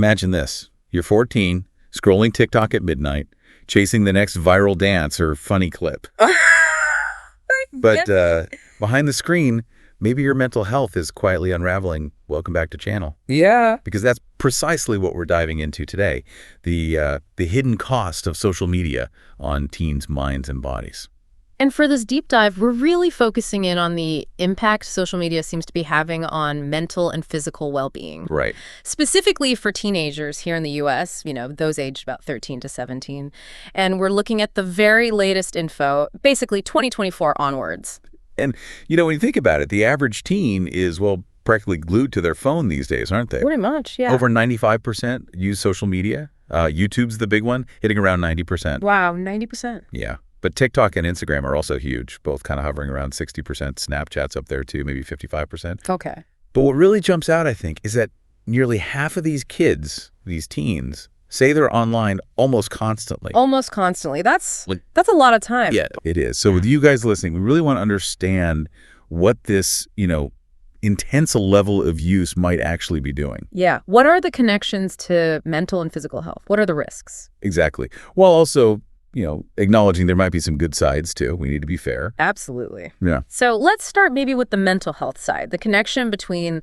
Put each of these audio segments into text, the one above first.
Imagine this. You're 14, scrolling TikTok at midnight, chasing the next viral dance or funny clip. But behind the screen, maybe your mental health is quietly unraveling. Welcome back to Channel. Yeah. Because that's precisely what we're diving into today, the hidden cost of social media on teens' minds and bodies. And for this deep dive, we're really focusing in on the impact social media seems to be having on mental and physical well-being. Right. Specifically for teenagers here in the U.S., those aged about 13 to 17. And we're looking at the very latest info, basically 2024 onwards. And, when you think about it, the average teen is, practically glued to their phone these days, aren't they? Pretty much, yeah. Over 95% use social media. YouTube's the big one, hitting around 90%. Wow, 90%. Yeah. But TikTok and Instagram are also huge, both kind of hovering around 60%. Snapchat's up there too, maybe 55%. Okay. But what really jumps out, I think, is that nearly half of these kids, these teens, say they're online almost constantly. Almost constantly. That's a lot of time. Yeah, it is. So with you guys listening, we really want to understand what this, intense level of use might actually be doing. Yeah. What are the connections to mental and physical health? What are the risks? Exactly. While also acknowledging there might be some good sides too. We need to be fair. Absolutely. Yeah. So let's start maybe with the mental health side, the connection between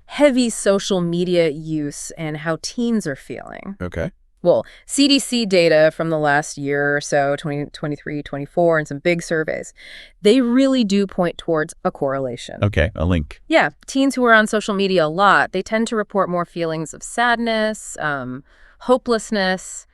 heavy social media use and how teens are feeling. Okay. Well, CDC data from the last year or so, 2023, 24, and some big surveys, they really do point towards a correlation. Okay, a link. Yeah. Teens who are on social media a lot, they tend to report more feelings of sadness, hopelessness,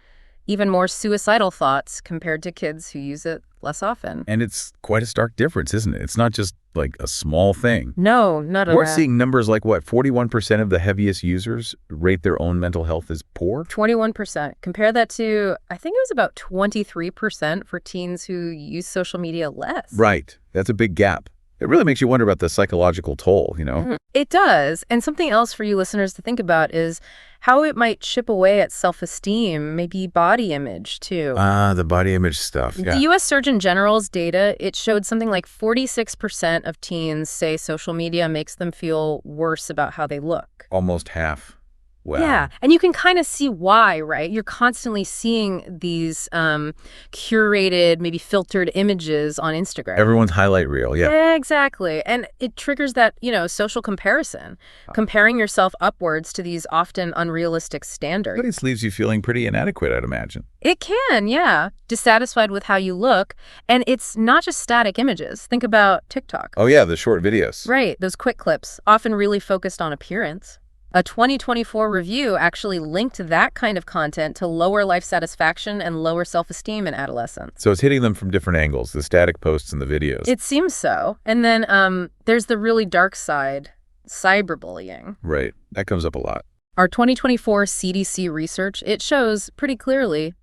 even more suicidal thoughts compared to kids who use it less often. And it's quite a stark difference, isn't it? It's not just a small thing. No, not at all. We're seeing numbers like 41% of the heaviest users rate their own mental health as poor? 21%. Compare that to, I think it was about 23% for teens who use social media less. Right. That's a big gap. It really makes you wonder about the psychological toll, It does. And something else for you listeners to think about is how it might chip away at self-esteem, maybe body image, too. The body image stuff, yeah. The U.S. Surgeon General's data, it showed something like 46% of teens say social media makes them feel worse about how they look. Almost half. Wow. Yeah, and you can kind of see why, right? You're constantly seeing these curated, maybe filtered images on Instagram. Everyone's highlight reel, yeah. Exactly. And it triggers that, social comparison, comparing yourself upwards to these often unrealistic standards. But it leaves you feeling pretty inadequate, I'd imagine. It can, yeah. Dissatisfied with how you look. And it's not just static images. Think about TikTok. Oh, yeah, the short videos. Right, those quick clips, often really focused on appearance. A 2024 review actually linked that kind of content to lower life satisfaction and lower self-esteem in adolescents. So it's hitting them from different angles, the static posts and the videos. It seems so. And then there's the really dark side, cyberbullying. Right. That comes up a lot. Our 2024 CDC research, it shows pretty clearly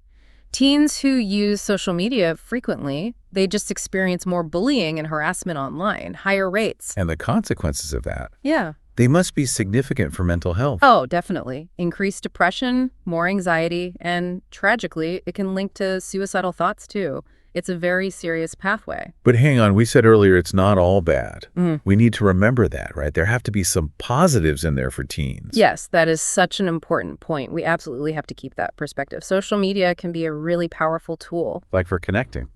teens who use social media frequently, they just experience more bullying and harassment online, higher rates. And the consequences of that. Yeah. They must be significant for mental health. Oh, definitely. Increased depression, more anxiety, and tragically, it can link to suicidal thoughts too. It's a very serious pathway. But hang on, we said earlier it's not all bad. We need to remember that, right? There have to be some positives in there for teens. Yes, that is such an important point. We absolutely have to keep that perspective. Social media can be a really powerful tool. Like for connecting.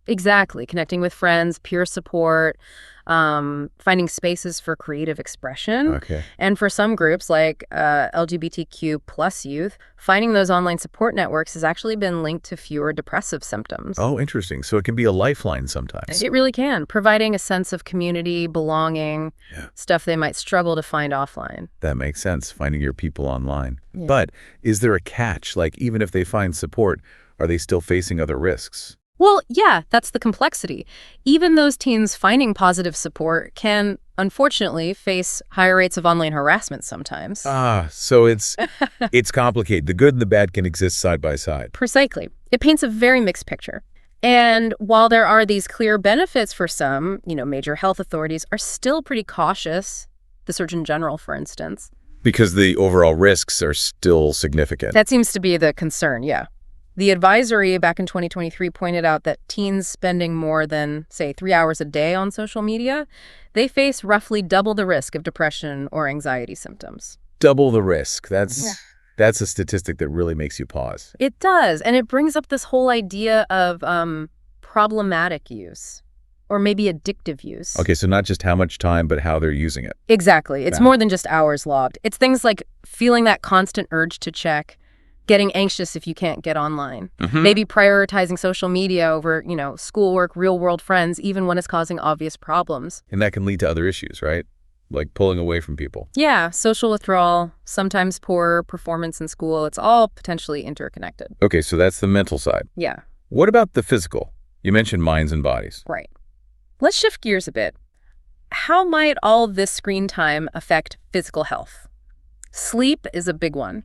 Exactly. Connecting with friends, peer support, finding spaces for creative expression. Okay. And for some groups like LGBTQ plus youth, finding those online support networks has actually been linked to fewer depressive symptoms. Oh, interesting. So it can be a lifeline sometimes. It really can, providing a sense of community, belonging, stuff they might struggle to find offline. That makes sense, finding your people online. Yeah. But is there a catch? Even if they find support, are they still facing other risks? Well, yeah, that's the complexity. Even those teens finding positive support can, unfortunately, face higher rates of online harassment sometimes. So it's complicated. The good and the bad can exist side by side. Precisely. It paints a very mixed picture. And while there are these clear benefits for some, major health authorities are still pretty cautious, the Surgeon General, for instance. Because the overall risks are still significant. That seems to be the concern, yeah. The advisory back in 2023 pointed out that teens spending more than, say, 3 hours a day on social media, they face roughly double the risk of depression or anxiety symptoms. Double the risk. That's That's a statistic that really makes you pause. It does, and it brings up this whole idea of problematic use, or maybe addictive use. Okay, so not just how much time, but how they're using it. Exactly. It's more than just hours logged. It's things like feeling that constant urge to check, getting anxious if you can't get online, maybe prioritizing social media over, schoolwork, real-world friends, even when it's causing obvious problems. And that can lead to other issues, right? Like pulling away from people. Yeah, social withdrawal, sometimes poor performance in school. It's all potentially interconnected. Okay, so that's the mental side. Yeah. What about the physical? You mentioned minds and bodies. Right. Let's shift gears a bit. How might all this screen time affect physical health? Sleep is a big one.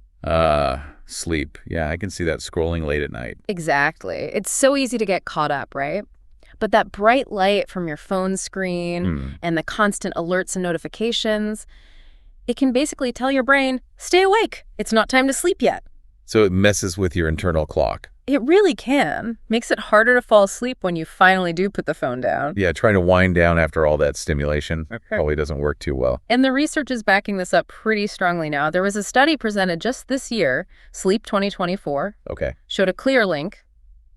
Sleep. Yeah, I can see that scrolling late at night. Exactly. It's so easy to get caught up, right? But that bright light from your phone screen and the constant alerts and notifications, it can basically tell your brain, stay awake. It's not time to sleep yet. So it messes with your internal clock. It really can. Makes it harder to fall asleep when you finally do put the phone down. Yeah, trying to wind down after all that stimulation probably doesn't work too well. And the research is backing this up pretty strongly now. There was a study presented just this year, Sleep 2024, showed a clear link.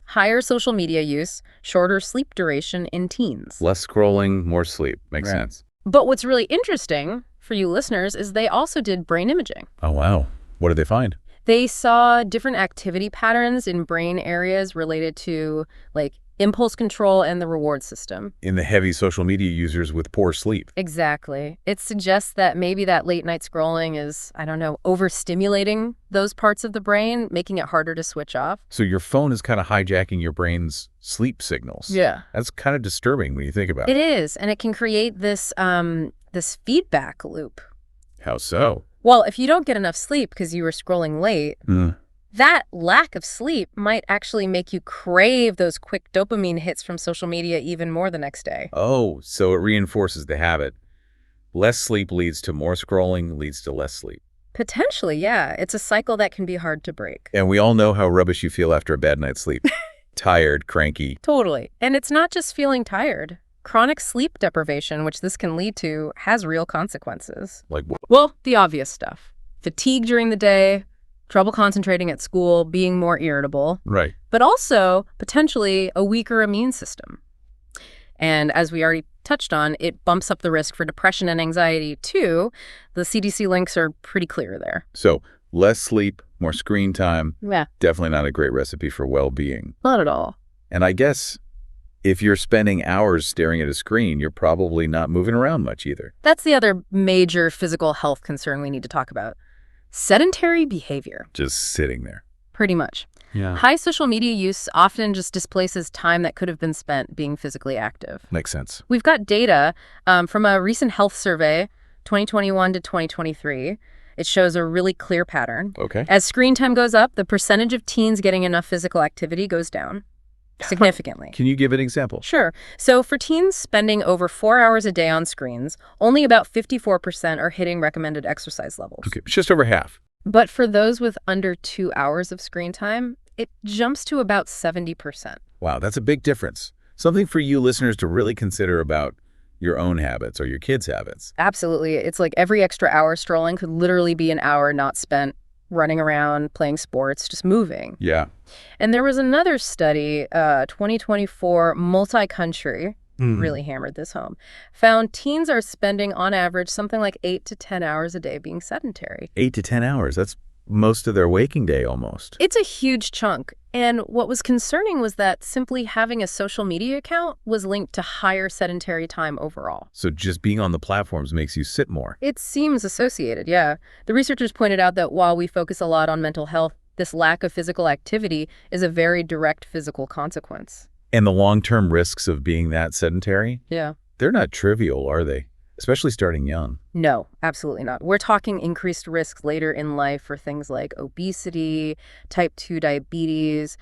Higher social media use, shorter sleep duration in teens. Less scrolling, more sleep. Makes sense. But what's really interesting for you listeners is they also did brain imaging. Oh, wow. What did they find? They saw different activity patterns in brain areas related to, like, impulse control and the reward system. In the heavy social media users with poor sleep. Exactly. It suggests that maybe that late night scrolling is, overstimulating those parts of the brain, making it harder to switch off. So your phone is kind of hijacking your brain's sleep signals. Yeah. That's kind of disturbing when you think about it. It is, and it can create this feedback loop. How so? Well, if you don't get enough sleep because you were scrolling late, that lack of sleep might actually make you crave those quick dopamine hits from social media even more the next day. Oh, so it reinforces the habit. Less sleep leads to more scrolling, leads to less sleep. Potentially, yeah. It's a cycle that can be hard to break. And we all know how rubbish you feel after a bad night's sleep. Tired, cranky. Totally. And it's not just feeling tired. Chronic sleep deprivation, which this can lead to, has real consequences. Like what? Well, the obvious stuff. Fatigue during the day, trouble concentrating at school, being more irritable. Right. But also, potentially, a weaker immune system. And as we already touched on, it bumps up the risk for depression and anxiety, too. The CDC links are pretty clear there. So, less sleep, more screen time. Yeah. Definitely not a great recipe for well-being. Not at all. And I guess if you're spending hours staring at a screen, you're probably not moving around much either. That's the other major physical health concern we need to talk about. Sedentary behavior. Just sitting there. Pretty much. Yeah. High social media use often just displaces time that could have been spent being physically active. Makes sense. We've got data from a recent health survey, 2021 to 2023. It shows a really clear pattern. Okay. As screen time goes up, the percentage of teens getting enough physical activity goes down significantly. Can you give an example? Sure. So for teens spending over 4 hours a day on screens, only about 54% are hitting recommended exercise levels. Okay, just over half. But for those with under 2 hours of screen time, it jumps to about 70%. Wow, that's a big difference. Something for you listeners to really consider about your own habits or your kids' habits. Absolutely. It's like every extra hour strolling could literally be an hour not spent running around, playing sports, just moving. Yeah. And there was another study, 2024, multi-country, really hammered this home, found teens are spending on average something like 8 to 10 hours a day being sedentary. 8 to 10 hours. That's most of their waking day almost. It's a huge chunk. And what was concerning was that simply having a social media account was linked to higher sedentary time overall. So just being on the platforms makes you sit more. It seems associated, yeah. The researchers pointed out that while we focus a lot on mental health, this lack of physical activity is a very direct physical consequence. And the long-term risks of being that sedentary? Yeah. They're not trivial, are they? Especially starting young. No, absolutely not. We're talking increased risks later in life for things like obesity, type 2 diabetes,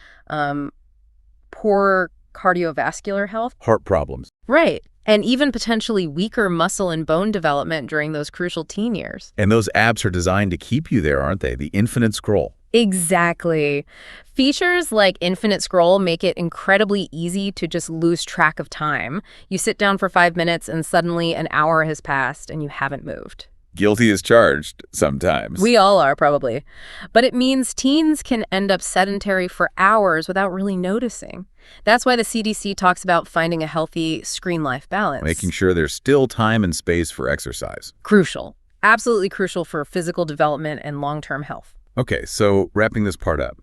poor cardiovascular health. Heart problems. Right. And even potentially weaker muscle and bone development during those crucial teen years. And those apps are designed to keep you there, aren't they? The infinite scroll. Exactly. Features like infinite scroll make it incredibly easy to just lose track of time. You sit down for 5 minutes and suddenly an hour has passed and you haven't moved. Guilty as charged sometimes. We all are, probably. But it means teens can end up sedentary for hours without really noticing. That's why the CDC talks about finding a healthy screen-life balance. Making sure there's still time and space for exercise. Crucial. Absolutely crucial for physical development and long-term health. Okay, so wrapping this part up.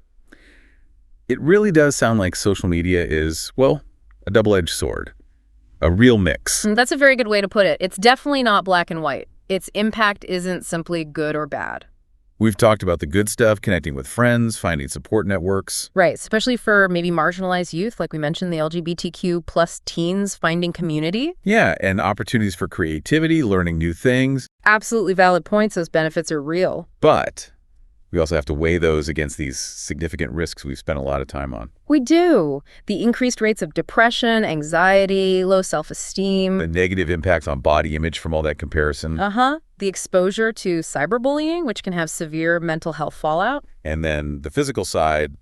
It really does sound like social media is, well, a double-edged sword. A real mix. That's a very good way to put it. It's definitely not black and white. Its impact isn't simply good or bad. We've talked about the good stuff, connecting with friends, finding support networks. Right, especially for maybe marginalized youth, like we mentioned, the LGBTQ plus teens finding community. Yeah, and opportunities for creativity, learning new things. Absolutely valid points. Those benefits are real. But we also have to weigh those against these significant risks we've spent a lot of time on. We do. The increased rates of depression, anxiety, low self-esteem. The negative impacts on body image from all that comparison. The exposure to cyberbullying, which can have severe mental health fallout. And then the physical side,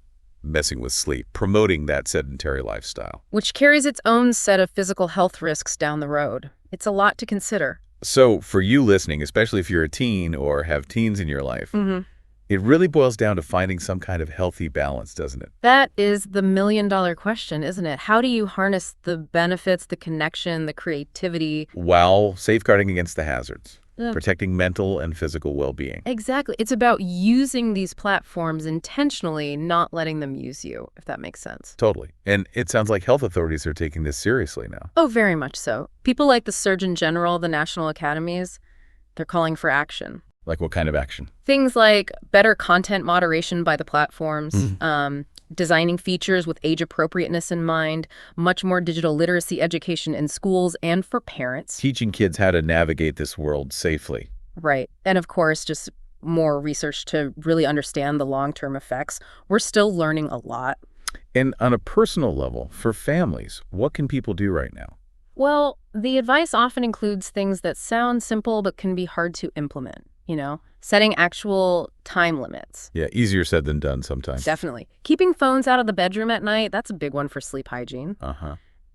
messing with sleep, promoting that sedentary lifestyle. Which carries its own set of physical health risks down the road. It's a lot to consider. So for you listening, especially if you're a teen or have teens in your life, it really boils down to finding some kind of healthy balance, doesn't it? That is the million-dollar question, isn't it? How do you harness the benefits, the connection, the creativity? While safeguarding against the hazards, protecting mental and physical well-being. Exactly. It's about using these platforms intentionally, not letting them use you, if that makes sense. Totally. And it sounds like health authorities are taking this seriously now. Oh, very much so. People like the Surgeon General, the national academies, they're calling for action. Like what kind of action? Things like better content moderation by the platforms, designing features with age appropriateness in mind, much more digital literacy education in schools and for parents. Teaching kids how to navigate this world safely. Right. And of course, just more research to really understand the long-term effects. We're still learning a lot. And on a personal level, for families, what can people do right now? Well, the advice often includes things that sound simple but can be hard to implement. Setting actual time limits. Yeah, easier said than done sometimes. Definitely. Keeping phones out of the bedroom at night, that's a big one for sleep hygiene.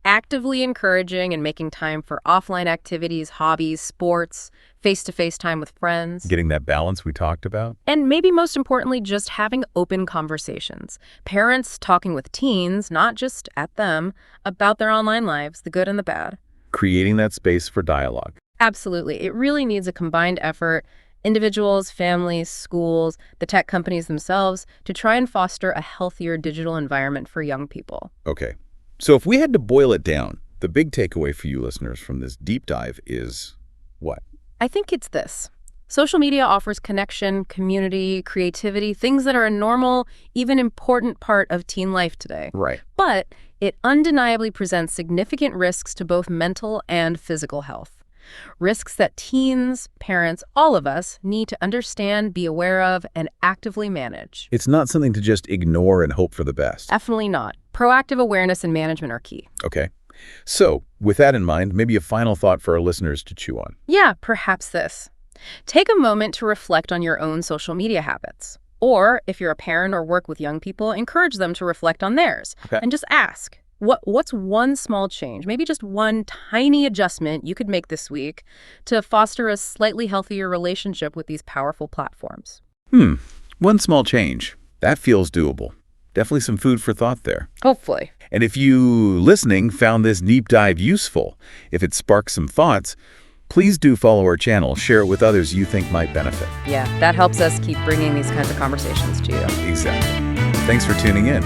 Actively encouraging and making time for offline activities, hobbies, sports, face-to-face time with friends. Getting that balance we talked about. And maybe most importantly, just having open conversations. Parents talking with teens, not just at them, about their online lives, the good and the bad. Creating that space for dialogue. Absolutely. It really needs a combined effort. Individuals, families, schools, the tech companies themselves, to try and foster a healthier digital environment for young people. Okay. So if we had to boil it down, the big takeaway for you listeners from this deep dive is what? I think it's this. Social media offers connection, community, creativity, things that are a normal, even important part of teen life today. Right. But it undeniably presents significant risks to both mental and physical health. Risks that teens, parents, all of us need to understand, be aware of, and actively manage. It's not something to just ignore and hope for the best. Definitely not. Proactive awareness and management are key. Okay. So, with that in mind, maybe a final thought for our listeners to chew on. Yeah, perhaps this. Take a moment to reflect on your own social media habits. Or, if you're a parent or work with young people, encourage them to reflect on theirs. Okay. And just ask. What's one small change, maybe just one tiny adjustment you could make this week to foster a slightly healthier relationship with these powerful platforms? One small change. That feels doable. Definitely some food for thought there. Hopefully. And if you listening found this deep dive useful, if it sparked some thoughts, please do follow our channel, share it with others you think might benefit. Yeah, that helps us keep bringing these kinds of conversations to you. Exactly. Thanks for tuning in.